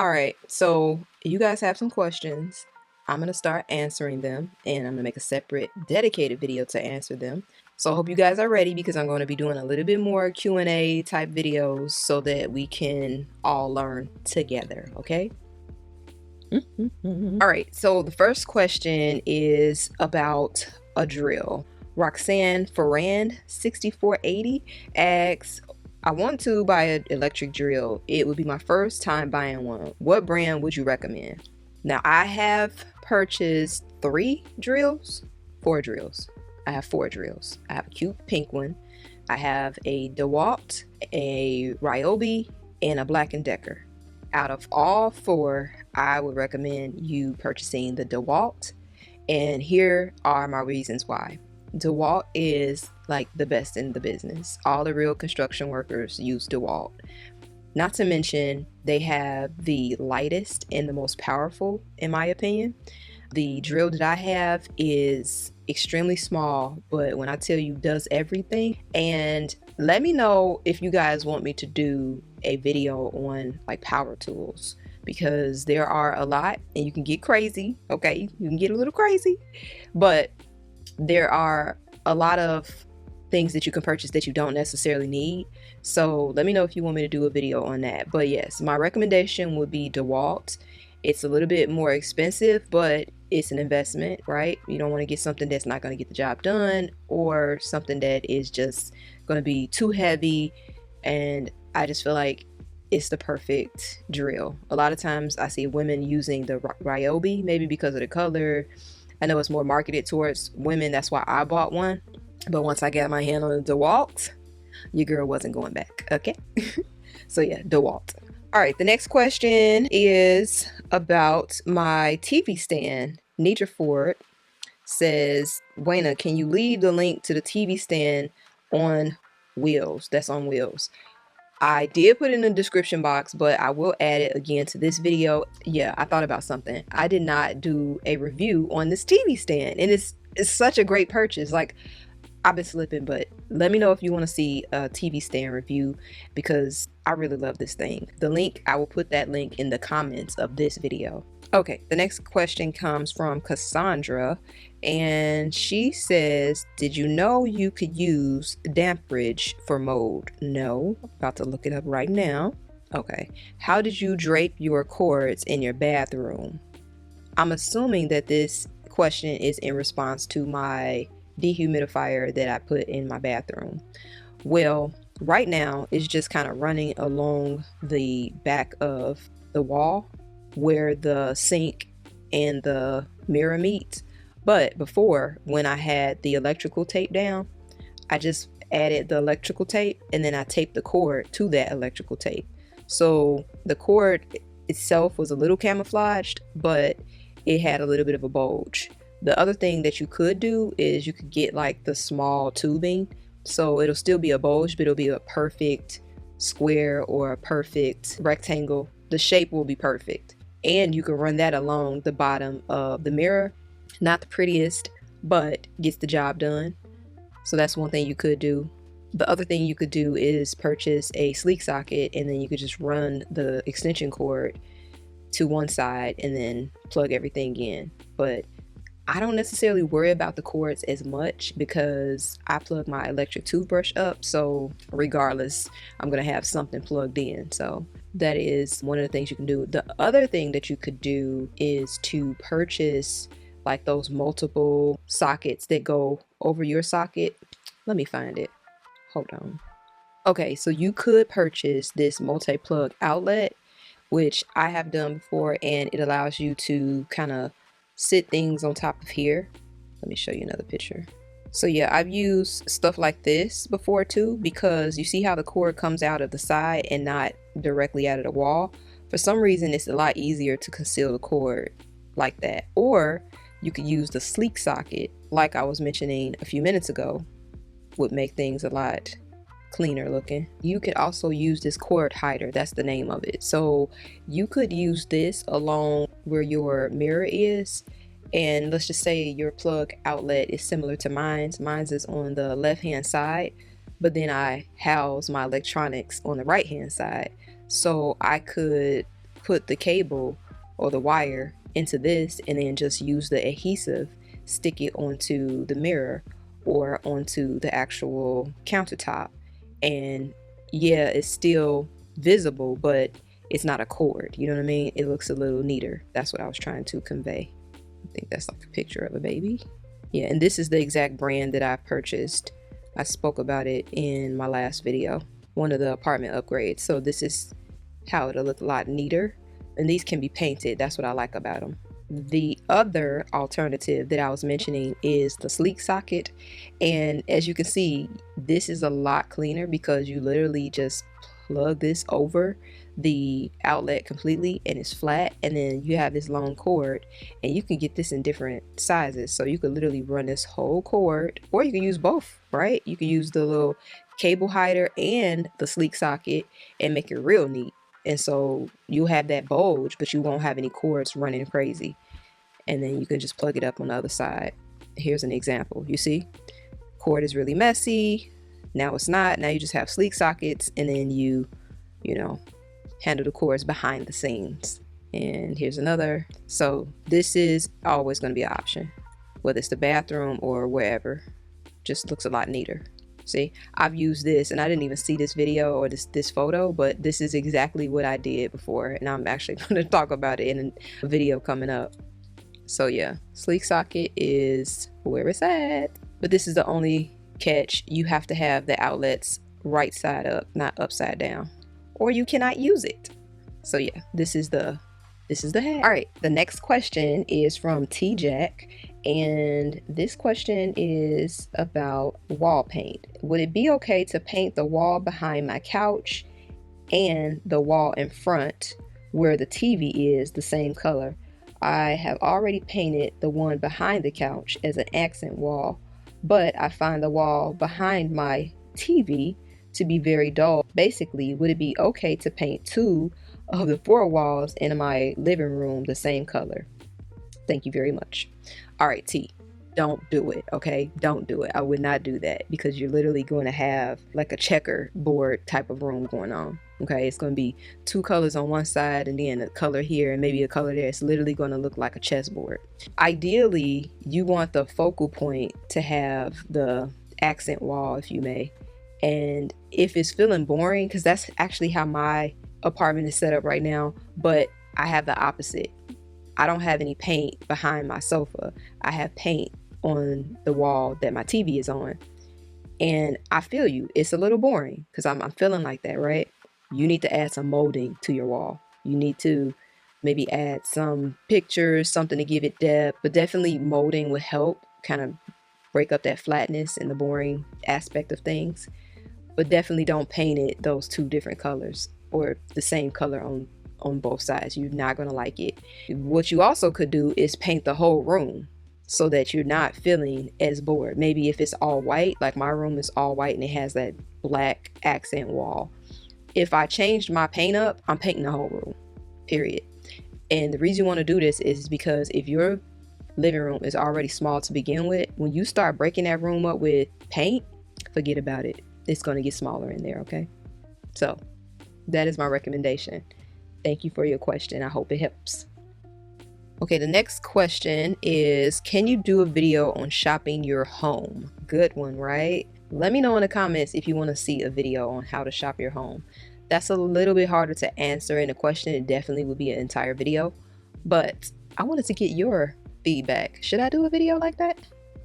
All right, so you guys have some questions. I'm going to start answering them, and I'm going to make a separate dedicated video to answer them. So I hope you guys are ready, because I'm going to be doing a little bit more Q&A type videos so that we can all learn together, okay? All right, so the first question is about a drill. Roxanne Ferrand 6480 asks, I want to buy an electric drill. It would be my first time buying one. What brand would you recommend? Now, I have purchased four drills. I have 4 drills. I have a cute pink one. I have a DeWalt, a Ryobi, and a Black & Decker. Out of all 4, I would recommend you purchasing the DeWalt, and here are my reasons why. DeWalt is like the best in the business. All the real construction workers use DeWalt. Not to mention, they have the lightest and the most powerful, in my opinion. The drill that I have is extremely small, but when I tell you, does everything. And let me know if you guys want me to do a video on like power tools, because there are a lot and you can get crazy. Okay, you can get a little crazy, but there are a lot of things that you can purchase that you don't necessarily need. So let me know if you want me to do a video on that. But yes, my recommendation would be DeWalt. It's a little bit more expensive, but it's an investment, right? You don't want to get something that's not going to get the job done, or something that is just going to be too heavy. And I just feel like it's the perfect drill. A lot of times I see women using the Ryobi, maybe because of the color. I know it's more marketed towards women. That's why I bought one. But once I got my hand on the DeWalt, your girl wasn't going back. Okay. So yeah, DeWalt. All right. The next question is about my TV stand. Nidra Ford says, Wayna, can you leave the link to the TV stand on wheels? That's on wheels. I did put it in the description box, but I will add it again to this video. Yeah, I thought about something. I did not do a review on this TV stand, and it's such a great purchase. Like, I've been slipping, but let me know if you want to see a TV stand review, because I really love this thing. The link, I will put that link in the comments of this video. Okay, the next question comes from Cassandra, and she says, did you know you could use Dampridge for mold? No, about to look it up right now. Okay, how did you drape your cords in your bathroom? I'm assuming that this question is in response to my dehumidifier that I put in my bathroom. Well, right now it's just kind of running along the back of the wall where the sink and the mirror meet. But before, when I had the electrical tape down, I just added the electrical tape and then I taped the cord to that electrical tape. So the cord itself was a little camouflaged, but it had a little bit of a bulge. The other thing that you could do is you could get like the small tubing, so it'll still be a bulge, but it'll be a perfect square or a perfect rectangle. The shape will be perfect. And you can run that along the bottom of the mirror. Not the prettiest, but gets the job done. So that's one thing you could do. The other thing you could do is purchase a sleek socket, and then you could just run the extension cord to one side and then plug everything in. But I don't necessarily worry about the cords as much because I plug my electric toothbrush up. So regardless, I'm going to have something plugged in. So that is one of the things you can do. The other thing that you could do is to purchase like those multiple sockets that go over your socket. Let me find it. Hold on. Okay, so you could purchase this multi-plug outlet, which I have done before, and it allows you to kind of sit things on top of here. Let me show you another picture. So yeah, I've used stuff like this before too, because you see how the cord comes out of the side and not directly out of the wall. For some reason, it's a lot easier to conceal the cord like that. Or you could use the sleek socket, like I was mentioning a few minutes ago, would make things a lot cleaner looking. You could also use this cord hider. That's the name of it. So you could use this along where your mirror is, and let's just say your plug outlet is similar to mine's. Mine's is on the left hand side, but then I house my electronics on the right hand side. So I could put the cable or the wire into this and then just use the adhesive, stick it onto the mirror or onto the actual countertop, and yeah, it's still visible, but it's not a cord, you know what I mean? It looks a little neater. That's what I was trying to convey. I think that's like a picture of a baby. Yeah, and this is the exact brand that I purchased. I spoke about it in my last video, one of the apartment upgrades. So this is how it'll look a lot neater, and these can be painted. That's what I like about them. The other alternative that I was mentioning is the sleek socket, and as you can see, this is a lot cleaner because you literally just plug this over the outlet completely and it's flat, and then you have this long cord, and you can get this in different sizes, so you could literally run this whole cord, or you can use both, right? You can use the little cable hider and the sleek socket and make it real neat. And so you'll have that bulge, but you won't have any cords running crazy. And then you can just plug it up on the other side. Here's an example. You see, cord is really messy. Now it's not. Now you just have sleek sockets, and then you know, handle the cords behind the scenes. And here's another. So this is always going to be an option, whether it's the bathroom or wherever. Just looks a lot neater. See, I've used this, and I didn't even see this video or this photo, but this is exactly what I did before, and I'm actually going to talk about it in a video coming up. So yeah, sleek socket is where it's at, but this is the only catch. You have to have the outlets right side up, not upside down, or you cannot use it. So yeah, this is the hack. All right, the next question is from T-Jack, and this question is about wall paint. Would it be okay to paint the wall behind my couch and the wall in front where the TV is the same color? I have already painted the one behind the couch as an accent wall, but I find the wall behind my TV to be very dull. Basically, would it be okay to paint 2 of the 4 walls in my living room the same color? Thank you very much. All right, T, don't do it, okay? Don't do it. I would not do that, because you're literally going to have like a checkerboard type of room going on, okay? It's going to be 2 colors on one side and then a color here and maybe a color there. It's literally going to look like a chessboard. Ideally, you want the focal point to have the accent wall, if you may. And if it's feeling boring, because that's actually how my apartment is set up right now, but I have the opposite. I don't have any paint behind my sofa. I have paint on the wall that my TV is on. And I feel you, it's a little boring because I'm feeling like that, right? You need to add some molding to your wall. You need to maybe add some pictures, something to give it depth, but definitely molding would help kind of break up that flatness and the boring aspect of things. But definitely don't paint it those 2 different colors or the same color on both sides. You're not going to like it. What you also could do is paint the whole room so that you're not feeling as bored. Maybe if it's all white, like my room is all white and it has that black accent wall. If I changed my paint up, I'm painting the whole room, period. And the reason you want to do this is because if your living room is already small to begin with, when you start breaking that room up with paint, forget about it. It's going to get smaller in there, okay? So that is my recommendation. Thank you for your question. I hope it helps. Okay, the next question is, can you do a video on shopping your home? Good one, right? Let me know in the comments if you want to see a video on how to shop your home. That's a little bit harder to answer in a question. It definitely would be an entire video, but I wanted to get your feedback. Should I do a video like that?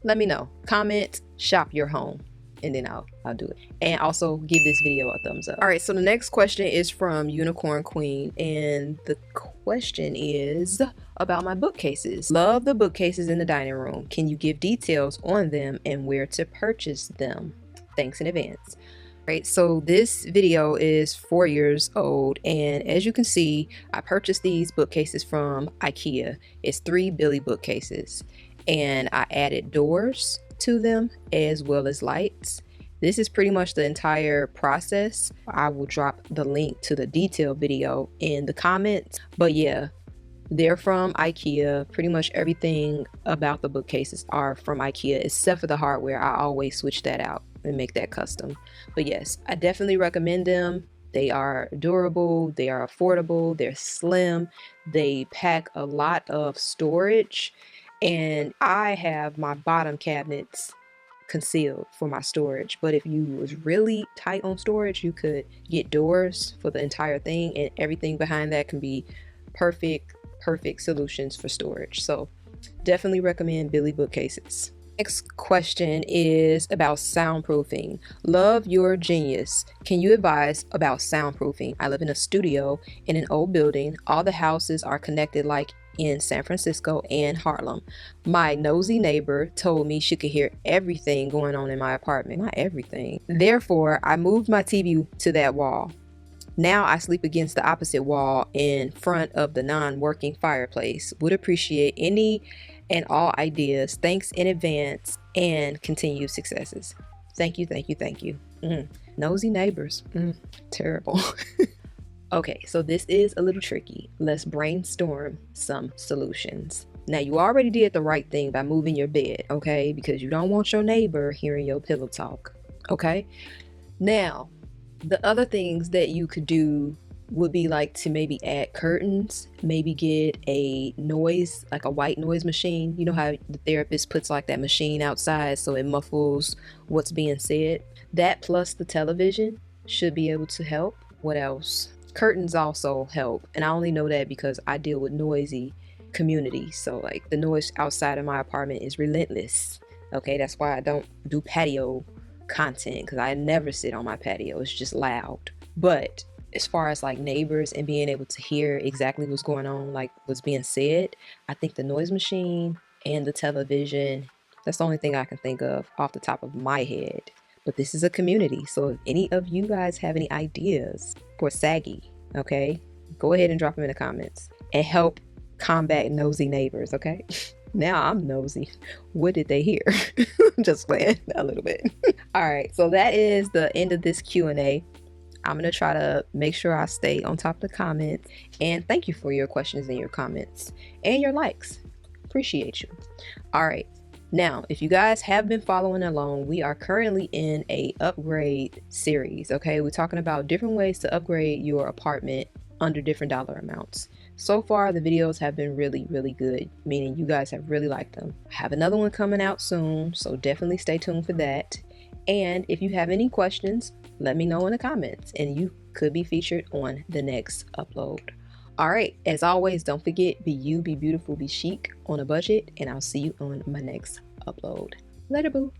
Let me know. Comment, shop your home, and then I'll do it. And also give this video a thumbs up. All right, so the next question is from Unicorn Queen, and the question is about my bookcases. Love the bookcases in the dining room. Can you give details on them and where to purchase them? Thanks in advance. Right, so this video is 4 years old, and as you can see, I purchased these bookcases from IKEA. It's 3 Billy bookcases, and I added doors to them as well as lights. This is pretty much the entire process. I will drop the link to the detailed video in the comments, but yeah, they're from IKEA. Pretty much everything about the bookcases are from IKEA except for the hardware. I always switch that out and make that custom. But yes, I definitely recommend them. They are durable, they are affordable, they're slim, they pack a lot of storage, and I have my bottom cabinets concealed for my storage. But if you was really tight on storage, you could get doors for the entire thing, and everything behind that can be perfect solutions for storage. So definitely recommend Billy bookcases. Next question is about soundproofing. Love your genius. Can you advise about soundproofing? I live in a studio in an old building. All the houses are connected like in San Francisco and Harlem. My nosy neighbor told me she could hear everything going on in my apartment. Not everything. Therefore, I moved my TV to that wall. Now I sleep against the opposite wall in front of the non-working fireplace. Would appreciate any and all ideas. Thanks in advance and continued successes. Thank you. Nosy neighbors. Terrible. Okay, so this is a little tricky. Let's brainstorm some solutions. Now, you already did the right thing by moving your bed, okay? Because you don't want your neighbor hearing your pillow talk, okay? Now, the other things that you could do would be like to maybe add curtains, maybe get a noise, like a white noise machine. You know how the therapist puts like that machine outside so it muffles what's being said? That plus the television should be able to help. What else? Curtains also help, and I only know that because I deal with noisy communities. So like the noise outside of my apartment is relentless. Okay, that's why I don't do patio content, because I never sit on my patio. It's just loud. But as far as like neighbors and being able to hear exactly what's going on, like what's being said, I think the noise machine and the television, that's the only thing I can think of off the top of my head. But this is a community, so if any of you guys have any ideas for Saggy, okay, go ahead and drop them in the comments and help combat nosy neighbors, okay? Now I'm nosy. What did they hear? Just playing a little bit. All right, so that is the end of this Q&A. I'm going to try to make sure I stay on top of the comments. And thank you for your questions and your comments and your likes. Appreciate you. All right. Now, if you guys have been following along, we are currently in a upgrade series, okay? We're talking about different ways to upgrade your apartment under different dollar amounts. So far, the videos have been really good, meaning you guys have really liked them. I have another one coming out soon, so definitely stay tuned for that. And if you have any questions, let me know in the comments, and you could be featured on the next upload. All right, as always, don't forget, be you, be beautiful, be chic on a budget, and I'll see you on my next upload. Later, boo.